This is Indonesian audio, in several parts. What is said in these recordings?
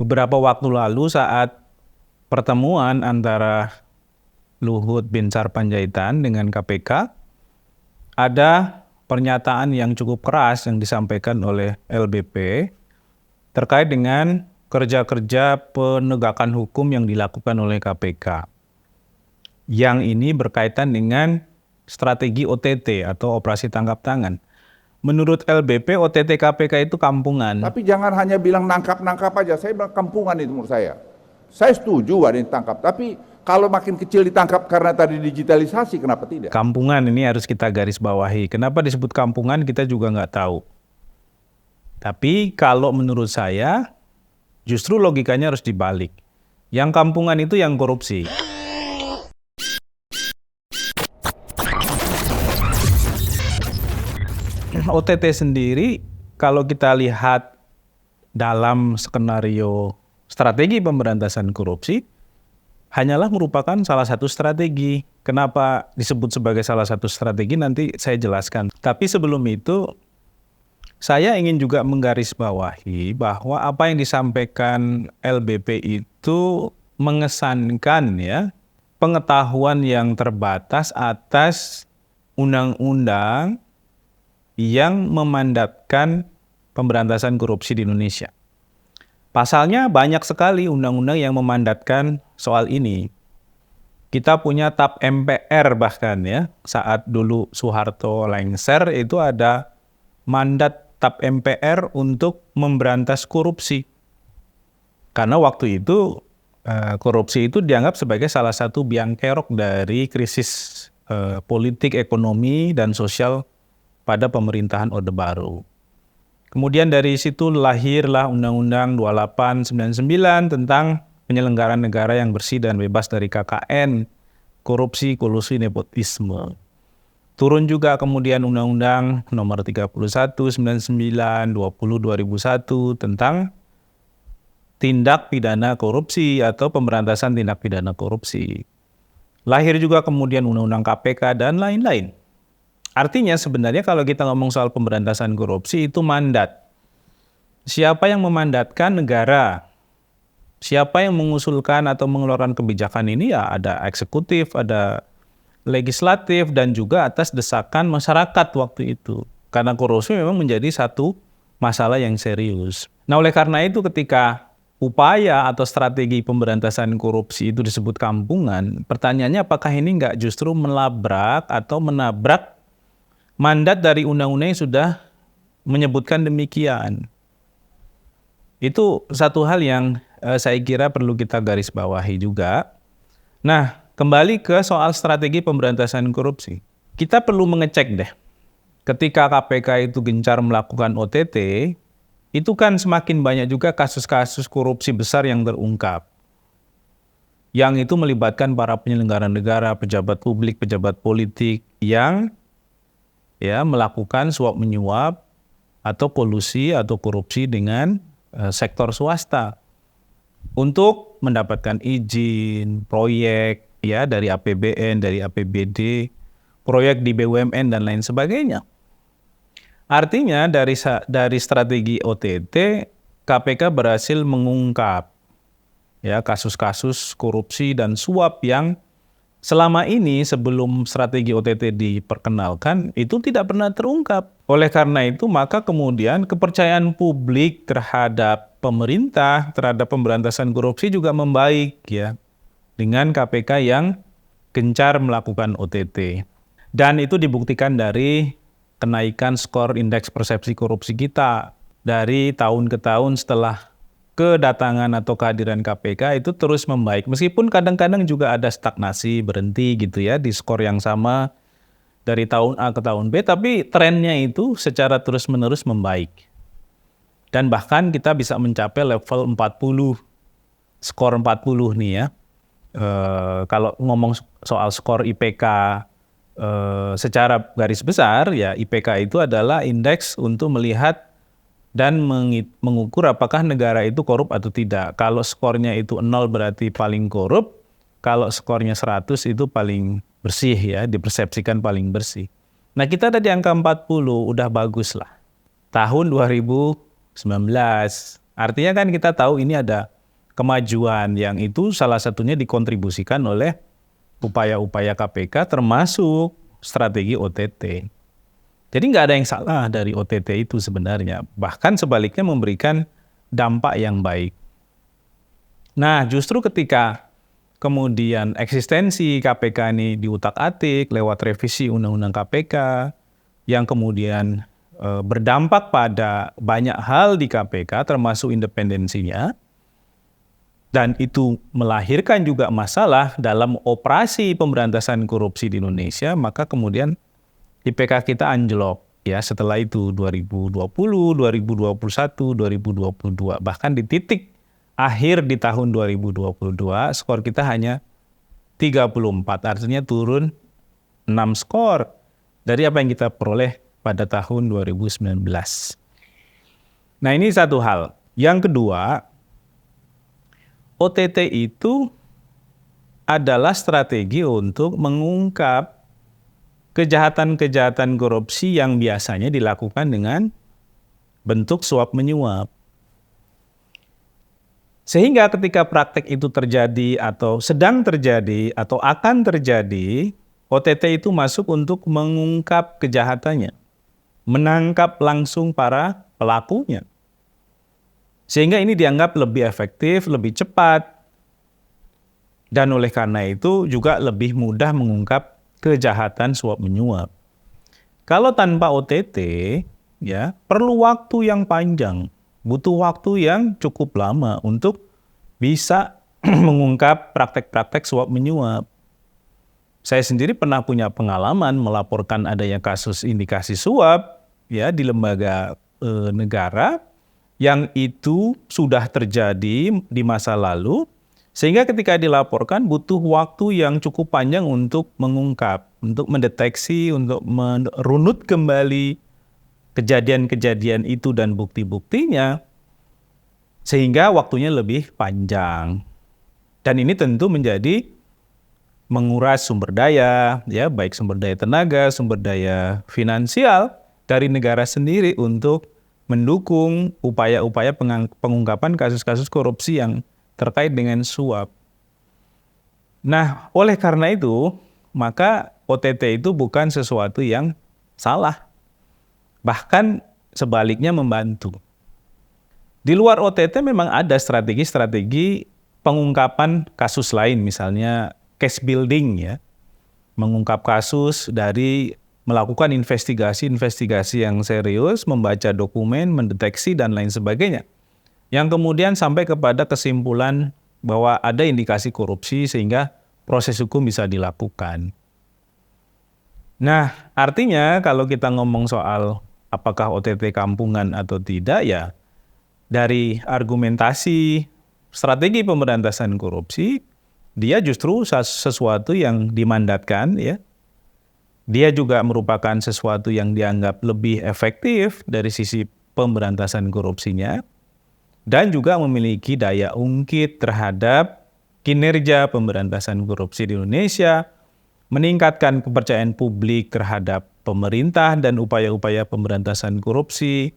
Beberapa waktu lalu saat pertemuan antara Luhut Binsar Panjaitan dengan KPK, ada pernyataan yang cukup keras yang disampaikan oleh LBP terkait dengan kerja-kerja penegakan hukum yang dilakukan oleh KPK. Yang ini berkaitan dengan strategi OTT atau operasi tangkap tangan. Menurut LBP, OTT KPK itu kampungan. Tapi jangan hanya bilang nangkap-nangkap aja. Saya bilang kampungan itu menurut saya. Saya setuju ada yang ditangkap. Tapi kalau makin kecil ditangkap karena tadi digitalisasi, kenapa tidak? Kampungan ini harus kita garis bawahi. Kenapa disebut kampungan kita juga nggak tahu. Tapi kalau menurut saya, justru logikanya harus dibalik. Yang kampungan itu yang korupsi. OTT sendiri, kalau kita lihat dalam skenario strategi pemberantasan korupsi, hanyalah merupakan salah satu strategi. Kenapa disebut sebagai salah satu strategi nanti saya jelaskan. Tapi sebelum itu, saya ingin juga menggarisbawahi bahwa apa yang disampaikan LBP itu mengesankan ya pengetahuan yang terbatas atas undang-undang yang memandatkan pemberantasan korupsi di Indonesia. Pasalnya banyak sekali undang-undang yang memandatkan soal ini. Kita punya TAP MPR bahkan ya, saat dulu Soeharto lengser itu ada mandat TAP MPR untuk memberantas korupsi. Karena waktu itu korupsi itu dianggap sebagai salah satu biang kerok dari krisis politik, ekonomi, dan sosial pada pemerintahan Orde Baru. Kemudian dari situ lahirlah Undang-Undang 2899 tentang penyelenggaraan negara yang bersih dan bebas dari KKN, korupsi, kolusi, nepotisme. Turun juga kemudian Undang-Undang nomor 31, 99, 20, 2001 tentang tindak pidana korupsi atau pemberantasan tindak pidana korupsi. Lahir juga kemudian Undang-Undang KPK dan lain-lain. Artinya sebenarnya kalau kita ngomong soal pemberantasan korupsi itu mandat. Siapa yang memandatkan? Negara. Siapa yang mengusulkan atau mengeluarkan kebijakan ini? Ya ada eksekutif, ada legislatif, dan juga atas desakan masyarakat waktu itu. Karena korupsi memang menjadi satu masalah yang serius. Nah oleh karena itu ketika upaya atau strategi pemberantasan korupsi itu disebut kampungan, pertanyaannya apakah ini nggak justru melabrak atau menabrak mandat dari undang-undang yang sudah menyebutkan demikian. Itu satu hal yang saya kira perlu kita garis bawahi juga. Nah, kembali ke soal strategi pemberantasan korupsi. Kita perlu mengecek deh, ketika KPK itu gencar melakukan OTT, itu kan semakin banyak juga kasus-kasus korupsi besar yang terungkap. Yang itu melibatkan para penyelenggara negara, pejabat publik, pejabat politik yang melakukan suap menyuap atau kolusi atau korupsi dengan sektor swasta untuk mendapatkan izin, proyek ya dari APBN, dari APBD, proyek di BUMN dan lain sebagainya. Artinya dari strategi OTT KPK berhasil mengungkap ya kasus-kasus korupsi dan suap yang selama ini sebelum strategi OTT diperkenalkan itu tidak pernah terungkap. Oleh karena itu maka kemudian kepercayaan publik terhadap pemerintah, terhadap pemberantasan korupsi juga membaik ya dengan KPK yang gencar melakukan OTT. Dan itu dibuktikan dari kenaikan skor indeks persepsi korupsi kita dari tahun ke tahun setelah kedatangan atau kehadiran KPK itu terus membaik. Meskipun kadang-kadang juga ada stagnasi, berhenti gitu ya di skor yang sama dari tahun A ke tahun B, tapi trennya itu secara terus-menerus membaik. Dan bahkan kita bisa mencapai level 40, skor 40 nih ya. Kalau ngomong soal skor IPK secara garis besar ya IPK itu adalah indeks untuk melihat dan mengukur apakah negara itu korup atau tidak. Kalau skornya itu 0 berarti paling korup, kalau skornya 100 itu paling bersih ya, dipersepsikan paling bersih. Nah kita ada di angka 40, udah bagus lah. Tahun 2019 Artinya kan kita tahu ini ada kemajuan yang itu salah satunya dikontribusikan oleh upaya-upaya KPK termasuk strategi OTT. Jadi nggak ada yang salah dari OTT itu sebenarnya. Bahkan sebaliknya memberikan dampak yang baik. Nah, justru ketika kemudian eksistensi KPK ini diutak-atik lewat revisi Undang-Undang KPK yang kemudian berdampak pada banyak hal di KPK termasuk independensinya, dan itu melahirkan juga masalah dalam operasi pemberantasan korupsi di Indonesia, maka kemudian IPK kita anjlok ya setelah itu 2020, 2021, 2022, bahkan di titik akhir di tahun 2022 skor kita hanya 34, artinya turun 6 skor dari apa yang kita peroleh pada tahun 2019. Nah, ini satu hal. Yang kedua, OTT itu adalah strategi untuk mengungkap kejahatan-kejahatan korupsi yang biasanya dilakukan dengan bentuk suap menyuap. Sehingga ketika praktek itu terjadi atau sedang terjadi atau akan terjadi, OTT itu masuk untuk mengungkap kejahatannya, menangkap langsung para pelakunya. Sehingga ini dianggap lebih efektif, lebih cepat, dan oleh karena itu juga lebih mudah mengungkap kejahatan suap menyuap. Kalau tanpa OTT, ya perlu waktu yang panjang, butuh waktu yang cukup lama untuk bisa mengungkap praktek-praktek suap menyuap. Saya sendiri pernah punya pengalaman melaporkan adanya kasus indikasi suap ya di lembaga negara yang itu sudah terjadi di masa lalu. Sehingga ketika dilaporkan butuh waktu yang cukup panjang untuk mengungkap, untuk mendeteksi, untuk merunut kembali kejadian-kejadian itu dan bukti-buktinya, sehingga waktunya lebih panjang. Dan ini tentu menjadi menguras sumber daya, ya baik sumber daya tenaga, sumber daya finansial dari negara sendiri untuk mendukung upaya-upaya pengungkapan kasus-kasus korupsi yang terkait dengan suap. Nah, oleh karena itu, maka OTT itu bukan sesuatu yang salah. Bahkan sebaliknya membantu. Di luar OTT memang ada strategi-strategi pengungkapan kasus lain, misalnya case building ya. Mengungkap kasus dari melakukan investigasi-investigasi yang serius, membaca dokumen, mendeteksi dan lain sebagainya. Yang kemudian sampai kepada kesimpulan bahwa ada indikasi korupsi sehingga proses hukum bisa dilakukan. Nah, artinya kalau kita ngomong soal apakah OTT kampungan atau tidak, ya dari argumentasi strategi pemberantasan korupsi, dia justru sesuatu yang dimandatkan, ya. Dia juga merupakan sesuatu yang dianggap lebih efektif dari sisi pemberantasan korupsinya, dan juga memiliki daya ungkit terhadap kinerja pemberantasan korupsi di Indonesia, meningkatkan kepercayaan publik terhadap pemerintah dan upaya-upaya pemberantasan korupsi,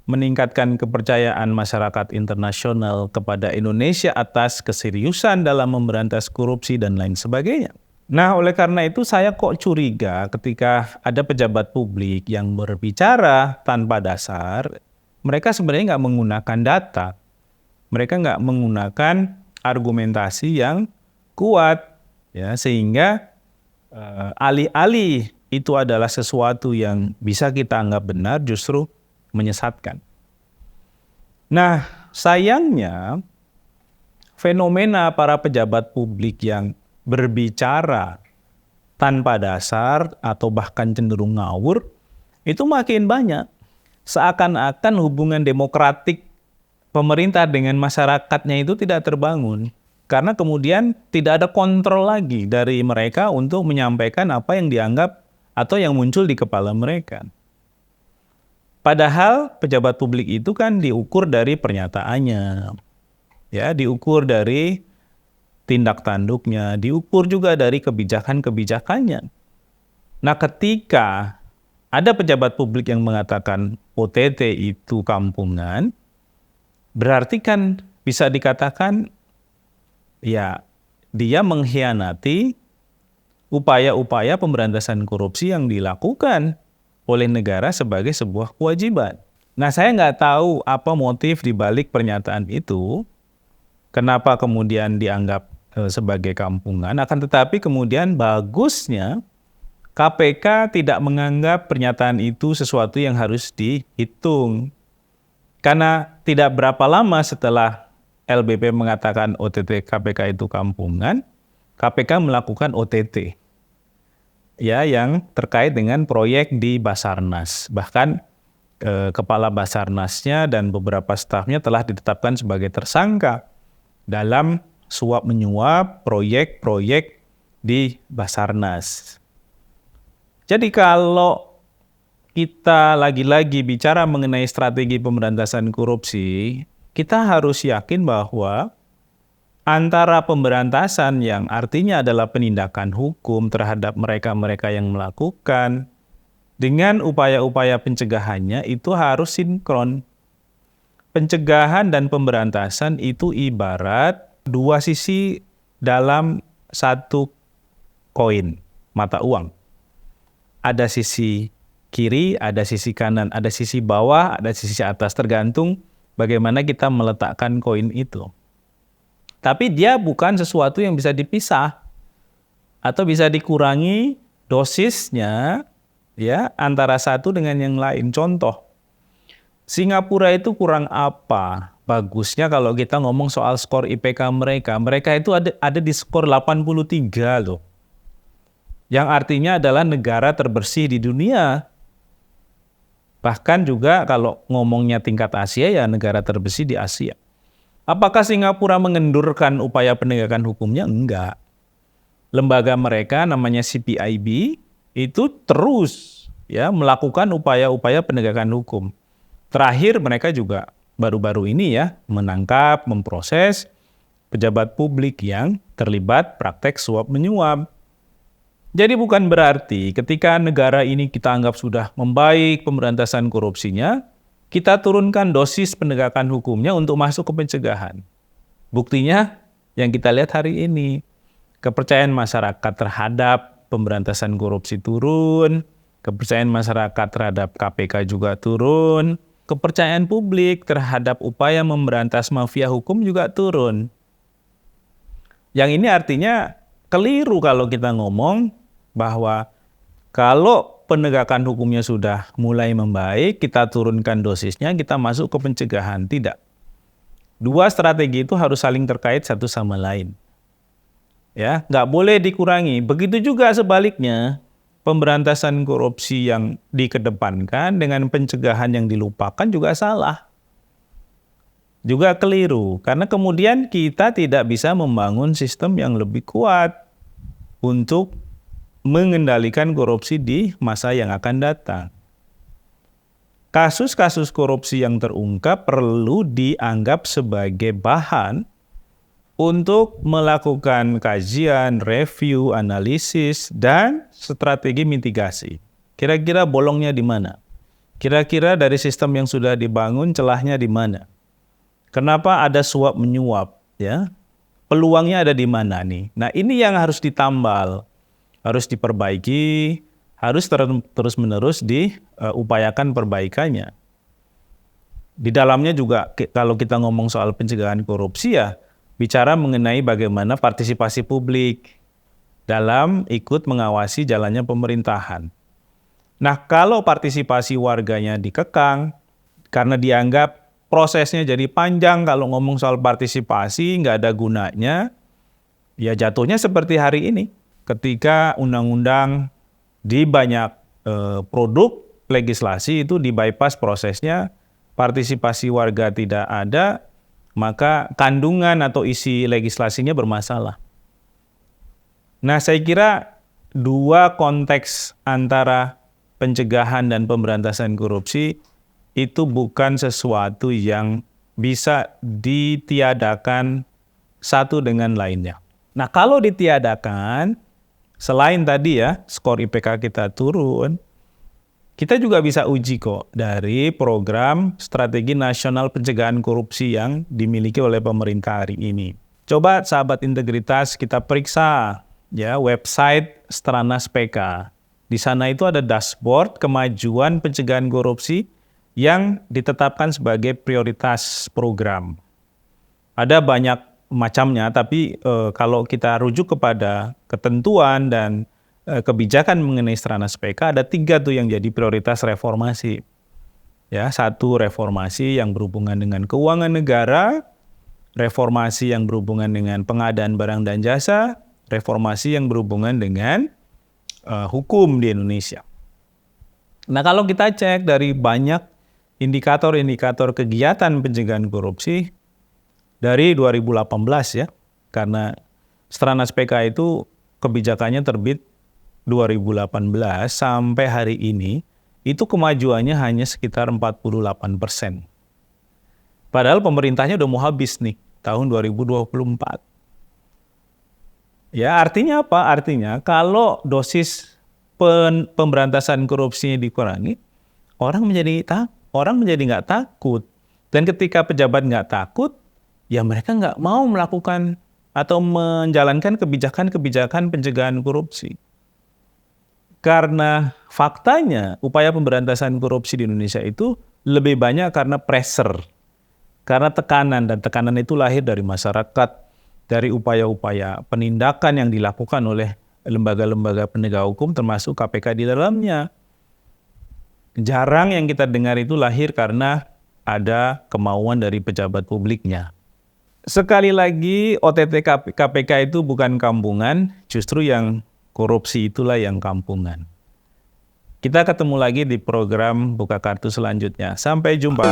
meningkatkan kepercayaan masyarakat internasional kepada Indonesia atas keseriusan dalam memberantas korupsi dan lain sebagainya. Nah, oleh karena itu saya kok curiga ketika ada pejabat publik yang berbicara tanpa dasar. Mereka sebenarnya nggak menggunakan data, mereka nggak menggunakan argumentasi yang kuat, ya sehingga alih-alih itu adalah sesuatu yang bisa kita anggap benar, justru menyesatkan. Nah, sayangnya fenomena para pejabat publik yang berbicara tanpa dasar atau bahkan cenderung ngawur itu makin banyak. Seakan-akan hubungan demokratik pemerintah dengan masyarakatnya itu tidak terbangun. Karena kemudian tidak ada kontrol lagi dari mereka untuk menyampaikan apa yang dianggap atau yang muncul di kepala mereka. Padahal pejabat publik itu kan diukur dari pernyataannya, ya, diukur dari tindak tanduknya, diukur juga dari kebijakan-kebijakannya. Nah, ketika ada pejabat publik yang mengatakan OTT itu kampungan, berarti kan bisa dikatakan ya dia mengkhianati upaya-upaya pemberantasan korupsi yang dilakukan oleh negara sebagai sebuah kewajiban. Nah, saya nggak tahu apa motif di balik pernyataan itu, kenapa kemudian dianggap sebagai kampungan, akan tetapi kemudian bagusnya KPK tidak menganggap pernyataan itu sesuatu yang harus dihitung. Karena tidak berapa lama setelah LBP mengatakan OTT KPK itu kampungan, KPK melakukan OTT ya yang terkait dengan proyek di Basarnas. Bahkan kepala Basarnasnya dan beberapa stafnya telah ditetapkan sebagai tersangka dalam suap menyuap proyek-proyek di Basarnas. Jadi kalau kita lagi-lagi bicara mengenai strategi pemberantasan korupsi, kita harus yakin bahwa antara pemberantasan yang artinya adalah penindakan hukum terhadap mereka-mereka yang melakukan dengan upaya-upaya pencegahannya itu harus sinkron. Pencegahan dan pemberantasan itu ibarat dua sisi dalam satu koin, mata uang. Ada sisi kiri, ada sisi kanan, ada sisi bawah, ada sisi atas, tergantung bagaimana kita meletakkan koin itu. Tapi dia bukan sesuatu yang bisa dipisah atau bisa dikurangi dosisnya ya antara satu dengan yang lain. Contoh, Singapura itu kurang apa? Bagusnya kalau kita ngomong soal skor IPK mereka. Mereka itu ada di skor 83 loh. Yang artinya adalah negara terbersih di dunia. Bahkan juga kalau ngomongnya tingkat Asia ya negara terbersih di Asia. Apakah Singapura mengendurkan upaya penegakan hukumnya? Enggak. Lembaga mereka namanya CPIB itu terus ya melakukan upaya-upaya penegakan hukum. Terakhir mereka juga baru-baru ini ya menangkap, memproses pejabat publik yang terlibat praktek suap menyuap. Jadi bukan berarti ketika negara ini kita anggap sudah membaik pemberantasan korupsinya, kita turunkan dosis penegakan hukumnya untuk masuk ke pencegahan. Buktinya yang kita lihat hari ini, kepercayaan masyarakat terhadap pemberantasan korupsi turun, kepercayaan masyarakat terhadap KPK juga turun, kepercayaan publik terhadap upaya memberantas mafia hukum juga turun. Yang ini artinya keliru kalau kita ngomong bahwa kalau penegakan hukumnya sudah mulai membaik, kita turunkan dosisnya, kita masuk ke pencegahan. Tidak. Dua strategi itu harus saling terkait satu sama lain. Ya, nggak boleh dikurangi. Begitu juga sebaliknya, pemberantasan korupsi yang dikedepankan dengan pencegahan yang dilupakan juga salah. Juga keliru, karena kemudian kita tidak bisa membangun sistem yang lebih kuat untuk mengendalikan korupsi di masa yang akan datang. Kasus-kasus korupsi yang terungkap perlu dianggap sebagai bahan untuk melakukan kajian, review, analisis, dan strategi mitigasi. Kira-kira bolongnya di mana? Kira-kira dari sistem yang sudah dibangun celahnya di mana? Kenapa ada suap menyuap? Ya, peluangnya ada di mana nih? Nah, ini yang harus ditambal. Harus diperbaiki, harus terus-menerus diupayakan perbaikannya. Di dalamnya juga kalau kita ngomong soal pencegahan korupsi ya, bicara mengenai bagaimana partisipasi publik dalam ikut mengawasi jalannya pemerintahan. Nah, kalau partisipasi warganya dikekang, karena dianggap prosesnya jadi panjang, kalau ngomong soal partisipasi nggak ada gunanya, ya jatuhnya seperti hari ini. Ketika undang-undang di banyak produk legislasi itu di-bypass prosesnya, partisipasi warga tidak ada, maka kandungan atau isi legislasinya bermasalah. Nah, saya kira dua konteks antara pencegahan dan pemberantasan korupsi itu bukan sesuatu yang bisa ditiadakan satu dengan lainnya. Nah, kalau ditiadakan, selain tadi ya, skor IPK kita turun, Kita juga bisa uji kok dari program Strategi Nasional Pencegahan Korupsi yang dimiliki oleh pemerintah hari ini. Coba sahabat integritas kita periksa ya website Stranas PK. Di sana itu ada dashboard kemajuan pencegahan korupsi yang ditetapkan sebagai prioritas program. Ada banyak macamnya, tapi kalau kita rujuk kepada ketentuan dan kebijakan mengenai Stranas PK, ada 3 tuh yang jadi prioritas reformasi. Ya, 1 reformasi yang berhubungan dengan keuangan negara, reformasi yang berhubungan dengan pengadaan barang dan jasa, reformasi yang berhubungan dengan hukum di Indonesia. Nah, kalau kita cek dari banyak indikator-indikator kegiatan pencegahan korupsi dari 2018 ya, karena Stranas PK itu kebijakannya terbit 2018 sampai hari ini, itu kemajuannya hanya sekitar 48%. Padahal pemerintahnya udah mau habis nih, tahun 2024. Ya, artinya apa? Artinya kalau dosis pemberantasan korupsinya dikurangi, orang menjadi nggak takut. Dan ketika pejabat nggak takut, ya mereka nggak mau melakukan atau menjalankan kebijakan-kebijakan pencegahan korupsi. Karena faktanya upaya pemberantasan korupsi di Indonesia itu lebih banyak karena pressure, karena tekanan, dan tekanan itu lahir dari masyarakat, dari upaya-upaya penindakan yang dilakukan oleh lembaga-lembaga penegak hukum termasuk KPK di dalamnya. Jarang yang kita dengar itu lahir karena ada kemauan dari pejabat publiknya. Sekali lagi, OTT KPK itu bukan kampungan, justru yang korupsi itulah yang kampungan. Kita ketemu lagi di program Buka Kartu selanjutnya. Sampai jumpa.